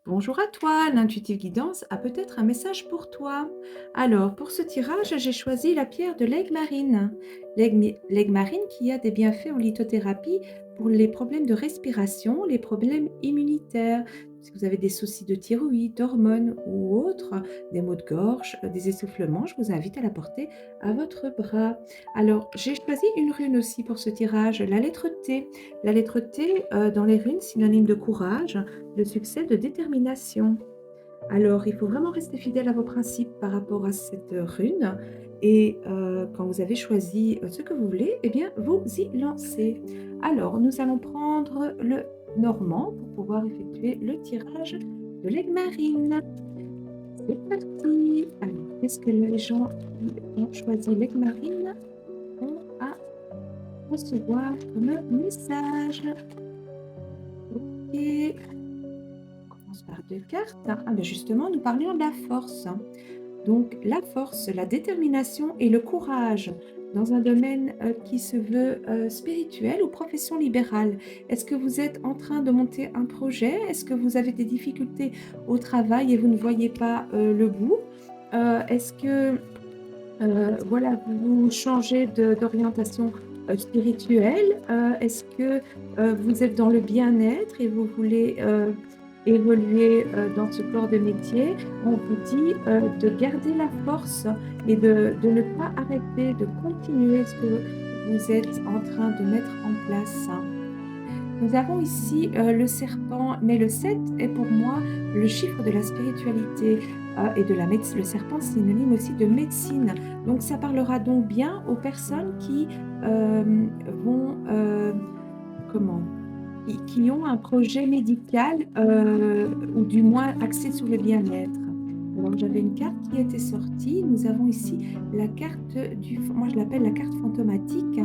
Bonjour à toi, l'intuitive guidance a peut-être un message pour toi. Alors, pour ce tirage, j'ai choisi la pierre de l'aigle marine. L'aigle marine qui a des bienfaits en lithothérapie pour les problèmes de respiration, les problèmes immunitaires. Si vous avez des soucis de thyroïde, d'hormones ou autres, des maux de gorge, des essoufflements, je vous invite à la porter à votre bras. Alors, j'ai choisi une rune aussi pour ce tirage, la lettre T. La lettre T, dans les runes, synonyme de courage, de succès, de détermination. Alors, il faut vraiment rester fidèle à vos principes par rapport à cette rune et quand vous avez choisi, ce que vous voulez, eh bien, vous y lancez. Alors, nous allons prendre le normand pour pouvoir effectuer le tirage de l'aigle marine. C'est parti! Alors, qu'est-ce que les gens qui ont choisi l'aigle marine ont à recevoir comme message? OK. Commence par 2 cartes. Ah ben justement, nous parlions de la force. Donc la force, la détermination et le courage dans un domaine, qui se veut, spirituel ou profession libérale. Est-ce que vous êtes en train de monter un projet? Est-ce que vous avez des difficultés au travail et vous ne voyez pas, le bout? Est-ce que, voilà, vous changez d'orientation, spirituelle? Est-ce que, vous êtes dans le bien-être et vous voulez, évoluer, dans ce corps de métier? On vous dit, de garder la force et de ne pas arrêter, de continuer ce que vous êtes en train de mettre en place. Nous avons ici, le serpent, mais le 7 est pour moi le chiffre de la spiritualité, et de la médecine. Le serpent, synonyme aussi de médecine. Donc ça parlera donc bien aux personnes qui, vont, comment? Qui ont un projet médical, ou du moins axé sur le bien-être. Alors j'avais une carte qui était sortie. Nous avons ici la carte du moi je l'appelle la carte fantomatique,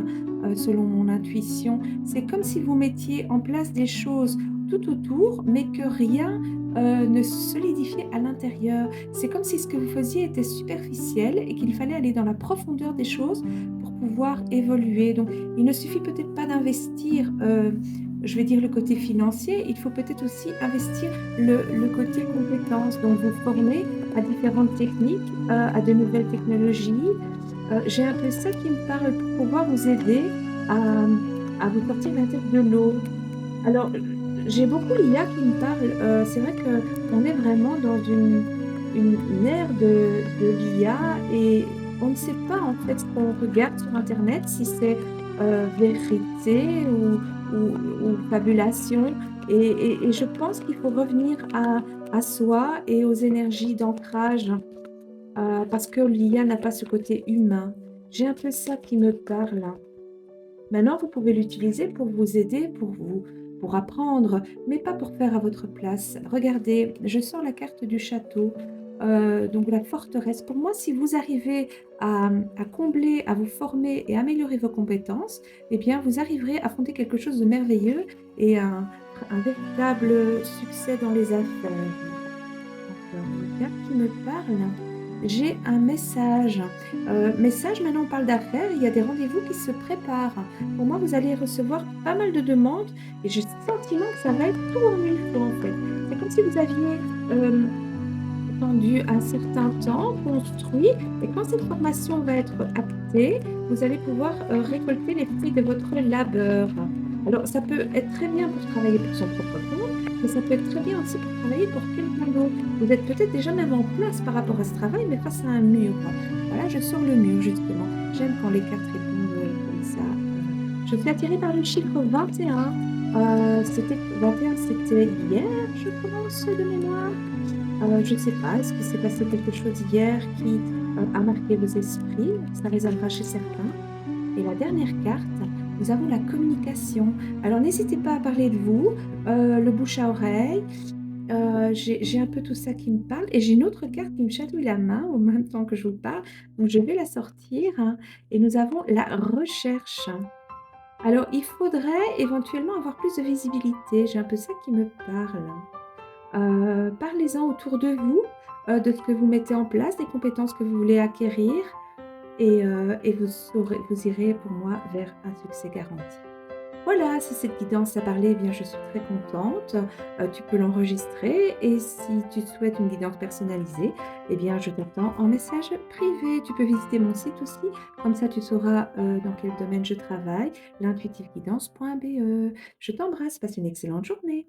selon mon intuition. C'est comme si vous mettiez en place des choses tout autour, mais que rien, ne se solidifiait à l'intérieur. C'est comme si ce que vous faisiez était superficiel et qu'il fallait aller dans la profondeur des choses pour pouvoir évoluer. Donc il ne suffit peut-être pas d'investir, je vais dire le côté financier, il faut peut-être aussi investir le côté compétences, donc vous former à différentes techniques, à de nouvelles technologies. J'ai un peu ça qui me parle pour pouvoir vous aider à, à vous sortir la tête de l'eau. Alors, j'ai beaucoup l'IA qui me parle, c'est vrai qu'on est vraiment dans une ère de l'IA et on ne sait pas en fait ce qu'on regarde sur internet, si c'est, vérité ou fabulation et je pense qu'il faut revenir à soi et aux énergies d'ancrage, parce que l'IA n'a pas ce côté humain. J'ai un peu ça qui me parle. Maintenant, vous pouvez l'utiliser pour vous aider, pour apprendre, mais pas pour faire à votre place. Regardez, je sors la carte du château, donc la forteresse. Pour moi, si vous arrivez à combler, à vous former et améliorer vos compétences, eh bien, vous arriverez à affronter quelque chose de merveilleux et un véritable succès dans les affaires. Alors, une carte qui me parle, j'ai un message. Message, maintenant on parle d'affaires, il y a des rendez-vous qui se préparent. Pour moi, vous allez recevoir pas mal de demandes et j'ai le sentiment que ça va être tout en une fois, en fait. C'est comme si vous aviez, attendu un certain temps, construit et quand cette formation va être actée, vous allez pouvoir, récolter les fruits de votre labeur. Alors ça peut être très bien pour travailler pour son propre compte, mais ça peut être très bien aussi pour travailler pour quelqu'un d'autre. Vous êtes peut-être déjà même en place par rapport à ce travail, mais face à un mur. Voilà, je sors le mur justement. J'aime quand les cartes répondent, comme ça. Je suis attirée par le chiffre 21. C'était 21, c'était hier, je pense, de mémoire. Je ne sais pas, est-ce qu'il s'est passé quelque chose hier qui, a marqué vos esprits? Ça résonnera chez certains. Et la dernière carte, nous avons la communication. Alors n'hésitez pas à parler de vous, le bouche à oreille. J'ai un peu tout ça qui me parle et j'ai une autre carte qui me chatouille la main en même temps que je vous parle, donc je vais la sortir, hein, et nous avons la recherche. Alors il faudrait éventuellement avoir plus de visibilité, j'ai un peu ça qui me parle. Parlez-en autour de vous, de ce que vous mettez en place, des compétences que vous voulez acquérir et vous irez pour moi vers un succès garanti. Voilà, si cette guidance t'a parlé, eh bien, je suis très contente. Tu peux l'enregistrer et si tu souhaites une guidance personnalisée, eh bien, je t'attends en message privé. Tu peux visiter mon site aussi, comme ça tu sauras, dans quel domaine je travaille, l'intuitiveguidance.be. Je t'embrasse, passe une excellente journée.